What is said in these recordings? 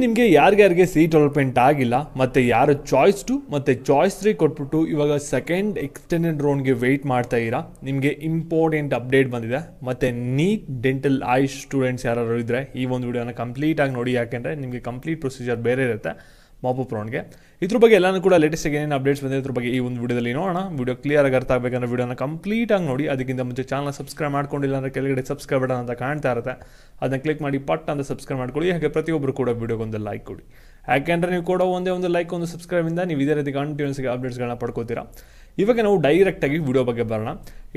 ನಿಮಗೆ ಯಾರ್ಯಾರಿಗೆ seat allotment ಆಗಿಲ್ಲ ಮತ್ತು ಯಾರು ಚಾಯ್ಸ್ 2 ಮತ್ತು ಚಾಯ್ಸ್ 3 ಕೊಟ್ಬಿಟ್ಟು ಇವಾಗ ಸೆಕೆಂಡ್ ಎಕ್ಸ್ಟೆಂಡೆಡ್ ರೌಂಡ್ಗೆ ವೆಯ್ಟ್ ಮಾಡ್ತಾ ಇದ್ದೀರಾ, ನಿಮಗೆ ಇಂಪಾರ್ಟೆಂಟ್ ಅಪ್ಡೇಟ್ ಬಂದಿದೆ. ಮತ್ತು ನೀಟ್ ಡೆಂಟಲ್ ಆಯುಷ್ ಸ್ಟೂಡೆಂಟ್ಸ್ ಯಾರು ಇದ್ದರೆ ಈ ಒಂದು ವಿಡಿಯೋನ ಕಂಪ್ಲೀಟಾಗಿ ನೋಡಿ, ಯಾಕೆಂದರೆ ನಿಮಗೆ ಕಂಪ್ಲೀಟ್ ಪ್ರೊಸೀಜರ್ ಬೇರೆ ಇರುತ್ತೆ ಮಾಪಪ್ ರೌಂಡ್ಗೆ. ಇದ್ರ ಬಗ್ಗೆ ಎಲ್ಲನೂ ಕೂಡ ಲೇಟೆಸ್ಟಾಗಿ ಏನೇನು ಅಪ್ಡೇಟ್ಸ್ ಬಂದಿದೆ ಇದ್ರ ಬಗ್ಗೆ ಈ ಒಂದು ವಿಡಿಯೋದಲ್ಲಿ ನೋಡೋಣ. ವಿಡಿಯೋ ಕ್ಲಿಯರಾಗಿ ಅರ್ಥ ಆಗಬೇಕಂದ್ರೆ ವಿಡಿಯೋನ ಕಂಪ್ಲೀಟಾಗಿ ನೋಡಿ. ಅದಕ್ಕಿಂತ ಮುಂಚೆ ಚಾನಲ್ನ ಸಬ್ಸ್ಕ್ರೈಬ್ ಮಾಡ್ಕೊಂಡಿಲ್ಲ ಅಂದರೆ ಕೆಳಗಡೆ ಸಬ್ಸ್ಕ್ರೈಬ್ ಬಟನ್ ಅಂತ ಕಾಣ್ತಾ ಇರುತ್ತೆ, ಅದನ್ನ ಕ್ಲಿಕ್ ಮಾಡಿ ಪಟ್ ಅಂತ ಸಬ್ಸ್ಕ್ರೈಬ್ ಮಾಡ್ಕೊಳ್ಳಿ. ಹಾಗೆ ಪ್ರತಿಯೊಬ್ಬರು ಕೂಡ ವಿಡಿಯೋಗೊಂದು ಲೈಕ್ ಕೊಡಿ, ಯಾಕೆಂದರೆ ನೀವು ಕೊಡೋ ಒಂದೇ ಒಂದು ಲೈಕ್ ಒಂದು ಸಬ್ಸ್ಕ್ರೈಬಿಂದ ನೀವು ಇದೇ ರೀತಿ ಕಂಟಿನ್ಯೂಸ್ ಆಗಿ ಅಪ್ಡೇಟ್ಸ್ಗಳನ್ನ ಪಡ್ಕೋತೀರಾ. ಇವಾಗ ನಾವು ಡೈರೆಕ್ಟಾಗಿ ವಿಡಿಯೋ ಬಗ್ಗೆ ಬರೋಣ.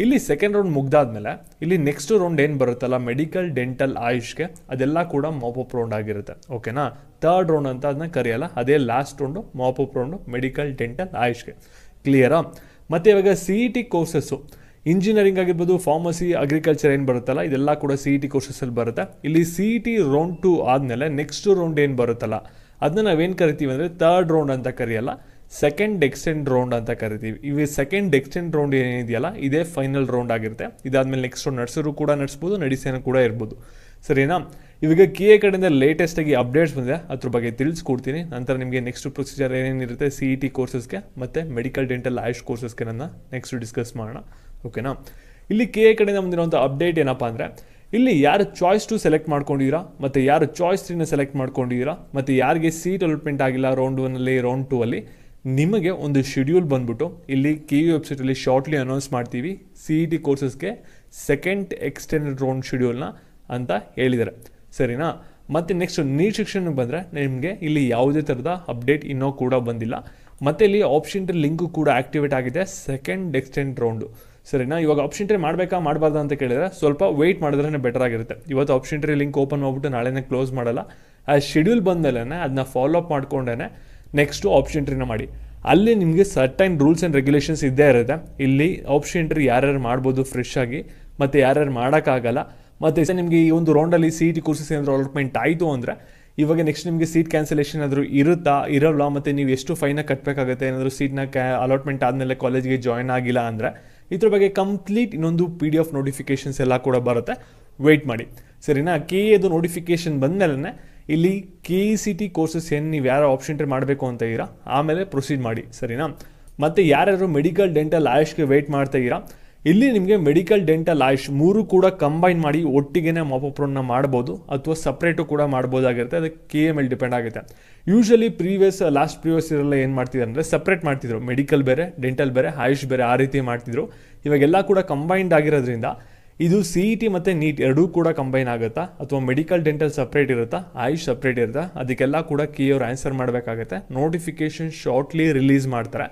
ಇಲ್ಲಿ ಸೆಕೆಂಡ್ ರೌಂಡ್ ಮುಗ್ದಾದ್ಮೇಲೆ ಇಲ್ಲಿ ನೆಕ್ಸ್ಟ್ ರೌಂಡ್ ಏನು ಬರುತ್ತಲ್ಲ ಮೆಡಿಕಲ್ ಡೆಂಟಲ್ ಆಯುಷ್ಗೆ, ಅದೆಲ್ಲ ಕೂಡ ಮಾಪಪ್ ರೌಂಡ್ ಆಗಿರುತ್ತೆ. ಓಕೆನಾ, ಥರ್ಡ್ ರೌಂಡ್ ಅಂತ ಅದನ್ನ ಕರೆಯಲ್ಲ, ಅದೇ last round mop up round medical dental ಆಯುಷ್ಗೆ. ಕ್ಲಿಯರಾ? ಮತ್ತು ಇವಾಗ CET ಕೋರ್ಸಸ್ಸು ಇಂಜಿನಿಯರಿಂಗ್ ಆಗಿರ್ಬೋದು, ಫಾರ್ಮಸಿ, ಅಗ್ರಿಕಲ್ಚರ್ ಏನು ಬರುತ್ತಲ್ಲ ಇದೆಲ್ಲ ಕೂಡ CET ಕೋರ್ಸಸ್ಸಲ್ಲಿ ಬರುತ್ತೆ. ಇಲ್ಲಿ CET ರೌಂಡ್ 2 ಆದಮೇಲೆ ನೆಕ್ಸ್ಟ್ ರೌಂಡ್ ಏನು ಬರುತ್ತಲ್ಲ ಅದನ್ನ ನಾವೇನು ಕರಿತೀವಿ ಅಂದರೆ ಥರ್ಡ್ ರೌಂಡ್ ಅಂತ ಕರೆಯಲ್ಲ, ಸೆಕೆಂಡ್ ಎಕ್ಸ್ಟೆಂಡ್ ರೌಂಡ್ ಅಂತ ಕರಿತೀವಿ. ಇವು ಸೆಕೆಂಡ್ ಎಕ್ಸ್ಟೆಂಡ್ ರೌಂಡ್ ಏನಿದೆಯಲ್ಲ ಇದೇ ಫೈನಲ್ ರೌಂಡ್ ಆಗಿರುತ್ತೆ. ಇದಾದಮೇಲೆ ನೆಕ್ಸ್ಟ್ ರೌಂಡ್ ನಡೆಸೋರು ಕೂಡ ನಡೆಸ್ಬೋದು, ನಡೆಸೇನೂ ಕೂಡ ಇರ್ಬೋದು. ಸರಿನಾ? ಇವಾಗ KA ಕಡೆಯಿಂದ ಲೇಟೆಸ್ಟಾಗಿ ಅಪ್ಡೇಟ್ಸ್ ಬಂದಿದೆ, ಅದ್ರ ಬಗ್ಗೆ ತಿಳಿಸ್ಕೊಡ್ತೀನಿ. ನಂತರ ನಿಮಗೆ ನೆಕ್ಸ್ಟ್ ಪ್ರೊಸೀಜರ್ ಏನೇನಿರುತ್ತೆ CET ಕೋರ್ಸಸ್ಗೆ ಮತ್ತು ಮೆಡಿಕಲ್ ಡೆಂಟಲ್ ಆಯುಷ್ ಕೋರ್ಸಸ್ಗೆ ನನ್ನ ನೆಕ್ಸ್ಟ್ ಡಿಸ್ಕಸ್ ಮಾಡೋಣ. ಓಕೆನಾ? ಇಲ್ಲಿ KA ಕಡೆಯಿಂದ ಬಂದಿರೋಂಥ ಅಪ್ಡೇಟ್ ಏನಪ್ಪ ಅಂದರೆ, ಇಲ್ಲಿ ಯಾರು ಚಾಯ್ಸ್ 2 ಸೆಲೆಕ್ಟ್ ಮಾಡ್ಕೊಂಡಿದ್ದೀರಾ ಮತ್ತು ಯಾರು ಚಾಯ್ಸ್ 3ನ ಸೆಲೆಕ್ಟ್ ಮಾಡ್ಕೊಂಡಿದ್ದೀರಾ ಮತ್ತು ಯಾರಿಗೆ ಸೀಟ್ ಅಲಾಟ್ಮೆಂಟ್ ಆಗಿಲ್ಲ ರೌಂಡ್ 1ಅಲ್ಲಿ ರೌಂಡ್ 2ಅಲ್ಲಿ, ನಿಮಗೆ ಒಂದು ಶೆಡ್ಯೂಲ್ ಬಂದ್ಬಿಟ್ಟು ಇಲ್ಲಿ KU ವೆಬ್ಸೈಟಲ್ಲಿ ಶಾರ್ಟ್ಲಿ ಅನೌನ್ಸ್ ಮಾಡ್ತೀವಿ. CET ಕೋರ್ಸಸ್ಗೆ ಸೆಕೆಂಡ್ ಎಕ್ಸ್ಟೆಂಡೆಡ್ ರೌಂಡ್ ಶೆಡ್ಯೂಲ್ನ ಅಂತ ಹೇಳಿದ್ದಾರೆ. ಸರಿನಾ? ಮತ್ತು ನೆಕ್ಸ್ಟ್ ನೀಟ್ ಸೆಕ್ಷನ್ಗೆ ಬಂದರೆ ನಿಮಗೆ ಇಲ್ಲಿ ಯಾವುದೇ ಥರದ ಅಪ್ಡೇಟ್ ಇನ್ನೂ ಕೂಡ ಬಂದಿಲ್ಲ. ಮತ್ತು ಇಲ್ಲಿ ಆಪ್ಷನ್ ಟ್ರೀ ಲಿಂಕು ಕೂಡ ಆ್ಯಕ್ಟಿವೇಟ್ ಆಗಿದೆ ಸೆಕೆಂಡ್ ಎಕ್ಸ್ಟೆಂಡ್ ರೌಂಡು. ಸರಿನಾ? ಇವಾಗ ಆಪ್ಷನ್ ಟ್ರೀ ಮಾಡಬೇಕಾ ಮಾಡಬಾರ್ದು ಅಂತ ಕೇಳಿದರೆ ಸ್ವಲ್ಪ ವೆಯ್ಟ್ ಮಾಡಿದ್ರೇ ಬೆಟರ್ ಆಗಿರುತ್ತೆ. ಇವತ್ತು ಆಪ್ಷನ್ ಟ್ರೀ ಲಿಂಕ್ ಓಪನ್ ಮಾಡಿಬಿಟ್ಟು ನಾಳೆನೇ ಕ್ಲೋಸ್ ಮಾಡಲ್ಲ, ಆ ಶೆಡ್ಯೂಲ್ ಬಂದಮೇಲೆ ಅದನ್ನ ಫಾಲೋ ಅಪ್ ಮಾಡ್ಕೊಂಡೇ ನೆಕ್ಸ್ಟು ಆಪ್ಷನ್ ಟ್ರೀನ ಮಾಡಿ. ಅಲ್ಲಿ ನಿಮಗೆ ಸರ್ಟೈನ್ ರೂಲ್ಸ್ ಆ್ಯಂಡ್ ರೆಗ್ಯುಲೇಷನ್ಸ್ ಇದ್ದೇ ಇರುತ್ತೆ. ಇಲ್ಲಿ ಆಪ್ಷನ್ ಟ್ರೀ ಯಾರ್ಯಾರು ಮಾಡ್ಬೋದು ಫ್ರೆಶ್ ಆಗಿ ಮತ್ತು ಯಾರ್ಯಾರು ಮಾಡೋಕ್ಕಾಗಲ್ಲ. ಮತ್ತು ನಿಮಗೆ ಈ ಒಂದು ರೌಂಡಲ್ಲಿ CET ಕೋರ್ಸಸ್ ಏನಾದರೂ ಅಲಾಟ್ಮೆಂಟ್ ಆಯಿತು ಅಂದರೆ ಇವಾಗ ನೆಕ್ಸ್ಟ್ ನಿಮಗೆ ಸೀಟ್ ಕ್ಯಾನ್ಸಲೇಷನ್ ಆದರೂ ಇರಲ್ಲ, ಮತ್ತು ನೀವು ಎಷ್ಟು ಫೈನ ಕಟ್ಟಬೇಕಾಗುತ್ತೆ ಏನಾದರೂ ಸೀಟ್ನ ಅಲಾಟ್ಮೆಂಟ್ ಆದಮೇಲೆ ಕಾಲೇಜ್ಗೆ ಜಾಯ್ನ್ ಆಗಿಲ್ಲ ಅಂದರೆ ಇದ್ರ ಬಗ್ಗೆ ಕಂಪ್ಲೀಟ್ ಇನ್ನೊಂದು PDF ನೋಟಿಫಿಕೇಷನ್ಸ್ ಎಲ್ಲ ಕೂಡ ಬರುತ್ತೆ, ವೆಯ್ಟ್ ಮಾಡಿ. ಸರಿನಾ? KAದು ನೋಟಿಫಿಕೇಷನ್ ಬಂದಮೇಲೆ ಇಲ್ಲಿ KECT ಕೋರ್ಸಸ್ ಏನು ನೀವು ಯಾರು ಆಪ್ಷನ್ ಟ್ರೀ ಮಾಡಬೇಕು ಅಂತ ಇದ್ದೀರಾ ಆಮೇಲೆ ಪ್ರೊಸೀಡ್ ಮಾಡಿ. ಸರಿನಾ? ಮತ್ತು ಯಾರ್ಯಾರು ಮೆಡಿಕಲ್ ಡೆಂಟಲ್ ಆಯುಷ್ಗೆ ವೆಯ್ಟ್ ಮಾಡ್ತಾ ಇದ್ದೀರಾ, ಇಲ್ಲಿ ನಿಮಗೆ ಮೆಡಿಕಲ್ ಡೆಂಟಲ್ ಆಯುಷ್ 3 ಕೂಡ ಕಂಬೈನ್ ಮಾಡಿ ಒಟ್ಟಿಗೆ ಮಾಪಪ್ ರೌಂಡ್ನ ಮಾಡ್ಬೋದು ಅಥವಾ ಸಪ್ರೇಟು ಕೂಡ ಮಾಡ್ಬೋದಾಗಿರುತ್ತೆ. ಅದಕ್ಕೆ KA ಮೇಲೆ ಡಿಪೆಂಡ್ ಆಗುತ್ತೆ. ಯೂಶಲಿ ಲಾಸ್ಟ್ ಪ್ರೀವಿಯಸ್ ಇಯರೆಲ್ಲ ಏನು ಮಾಡ್ತಿದ್ರು ಅಂದರೆ ಸಪ್ರೇಟ್ ಮಾಡ್ತಿದ್ರು, ಮೆಡಿಕಲ್ ಬೇರೆ, ಡೆಂಟಲ್ ಬೇರೆ, ಆಯುಷ್ ಬೇರೆ, ಆ ರೀತಿ ಮಾಡ್ತಿದ್ರು. ಇವಾಗೆಲ್ಲ ಕೂಡ ಕಂಬೈನ್ಡ್ ಆಗಿರೋದ್ರಿಂದ ಇದು CET ಮತ್ತು ನೀಟ್ ಎರಡೂ ಕೂಡ ಕಂಬೈನ್ ಆಗುತ್ತಾ ಅಥವಾ ಮೆಡಿಕಲ್ ಡೆಂಟಲ್ ಸಪ್ರೇಟ್ ಇರುತ್ತಾ, ಆಯುಷ್ ಸಪ್ರೇಟ್ ಇರುತ್ತಾ, ಅದಕ್ಕೆಲ್ಲ ಕೂಡ KA ಅವ್ರು ಆನ್ಸರ್ ಮಾಡಬೇಕಾಗತ್ತೆ. ನೋಟಿಫಿಕೇಷನ್ ಶಾರ್ಟ್ಲಿ ರಿಲೀಸ್ ಮಾಡ್ತಾರೆ.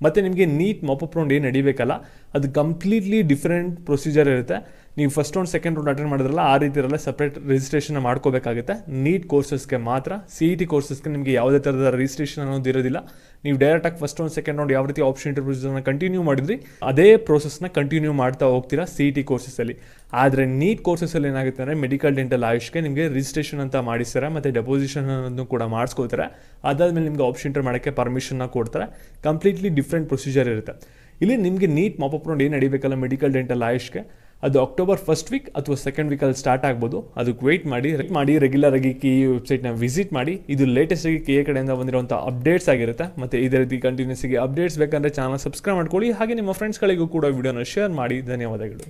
ಮತ್ತು ನಿಮಗೆ ನೀಟ್ ಮಾಪಪ್ ರೌಂಡ್ ಏನು ನಡಿಬೇಕಲ್ಲ ಅದು ಕಂಪ್ಲೀಟ್ಲಿ ಡಿಫ್ರೆಂಟ್ ಪ್ರೊಸೀಜರ್ ಇರುತ್ತೆ. ನೀವು first round second round attend ಮಾಡಿದ್ರಲ್ಲ ಆ ರೀತಿ ಇರಲ್ಲ, ಸಪ್ರೇಟ್ ರಿಜಿಸ್ಟ್ರೇಷನ್ ಮಾಡ್ಕೋಬೇಕಾಗುತ್ತೆ. ನೀಟ್ ಕೋರ್ಸಸ್ಗೆ ಮಾತ್ರ, CET ಕೋರ್ಸಸ್ಗೆ ನಿಮಗೆ ಯಾವುದೇ ಥರದ ರಿಜಿಸ್ಟ್ರೇಷನ್ ಅನ್ನೋದು ಇರೋದಿಲ್ಲ. ನೀವು ಡೈರೆಕ್ಟಾಗಿ ಫಸ್ಟ್ ರೌಂಡ್ ಸೆಕೆಂಡ್ ರೌಂಡ್ ಯಾವ ರೀತಿ ಆಪ್ಷನ್ ಪ್ರೊಸೀಜರ್ನ ಕಂಟಿನ್ಯೂ ಮಾಡಿದ್ರಿ ಅದೇ ಪ್ರೋಸೆಸ್ನ ಕಂಟಿನ್ಯೂ ಮಾಡ್ತಾ ಹೋಗ್ತೀರಾ CET ಕೋರ್ಸಸ್ಸಲ್ಲಿ. ಆದರೆ ನೀಟ್ ಕೋರ್ಸಸ್ಸಲ್ಲಿ ಏನಾಗುತ್ತೆ ಅಂದರೆ ಮೆಡಿಕಲ್ ಡೆಂಟಲ್ ಆಯುಷ್ಗೆ ನಿಮಗೆ ರಿಜಿಸ್ಟ್ರೇಷನ್ ಅಂತ ಮಾಡಿಸ್ತಾರೆ ಮತ್ತು ಡೆಪೋಸಿಷನ್ ಅನ್ನೋದು ಕೂಡ ಮಾಡಿಸ್ಕೋತಾರೆ. ಅದಾದಮೇಲೆ ನಿಮಗೆ ಆಪ್ಷನ್ ಟ್ರೀ ಮಾಡೋಕ್ಕೆ ಪರ್ಮಿಷನ್ನ ಕೊಡ್ತಾರೆ. ಕಂಪ್ಲೀಟ್ಲಿ ಡಿಫ್ರೆಂಟ್ ಪ್ರೊಸೀಜರ್ ಇರುತ್ತೆ. ಇಲ್ಲಿ ನಿಮಗೆ ನೀಟ್ ಮಾಪಪ್ ರೌಂಡ್ ಏನು ನಡಿಬೇಕಲ್ಲ ಮೆಡಿಕಲ್ ಡೆಂಟಲ್ ಆಯುಷ್ಗೆ, ಅದು ಅಕ್ಟೋಬರ್ ಫಸ್ಟ್ ವೀಕ್ ಅಥವಾ ಸೆಕೆಂಡ್ ವೀಕಲ್ಲಿ ಸ್ಟಾರ್ಟ್ ಆಗ್ಬೋದು. ಅದಕ್ಕೆ ವೆಯ್ಟ್ ಮಾಡಿ ರೆಗ್ಯುಲರ್ ಆಗಿ KE ವೆಬ್ಸೈಟ್ನ ವಿಸಿಟ್ ಮಾಡಿ. ಇದು ಲೇಟೆಸ್ಟ್ ಆಗಿ KA ಕಡೆಯಿಂದ ಬಂದಿರುವಂಥ ಅಪ್ಡೇಟ್ಸ್ ಆಗಿರುತ್ತೆ. ಮತ್ತು ಇದೇ ರೀತಿ ಕಂಟಿನ್ಯೂಸ್ ಆಗಿ ಅಪ್ಡೇಟ್ಸ್ ಬೇಕಂದರೆ ಚಾನಲ್ ಸಬ್ಸ್ಕ್ರೈಬ್ ಮಾಡ್ಕೊಳ್ಳಿ. ಹಾಗೆ ನಿಮ್ಮ ಫ್ರೆಂಡ್ಸ್ಗಳಿಗೂ ಕೂಡ ವಿಡಿಯೋನ ಶೇರ್ ಮಾಡಿ. ಧನ್ಯವಾದಗಳು.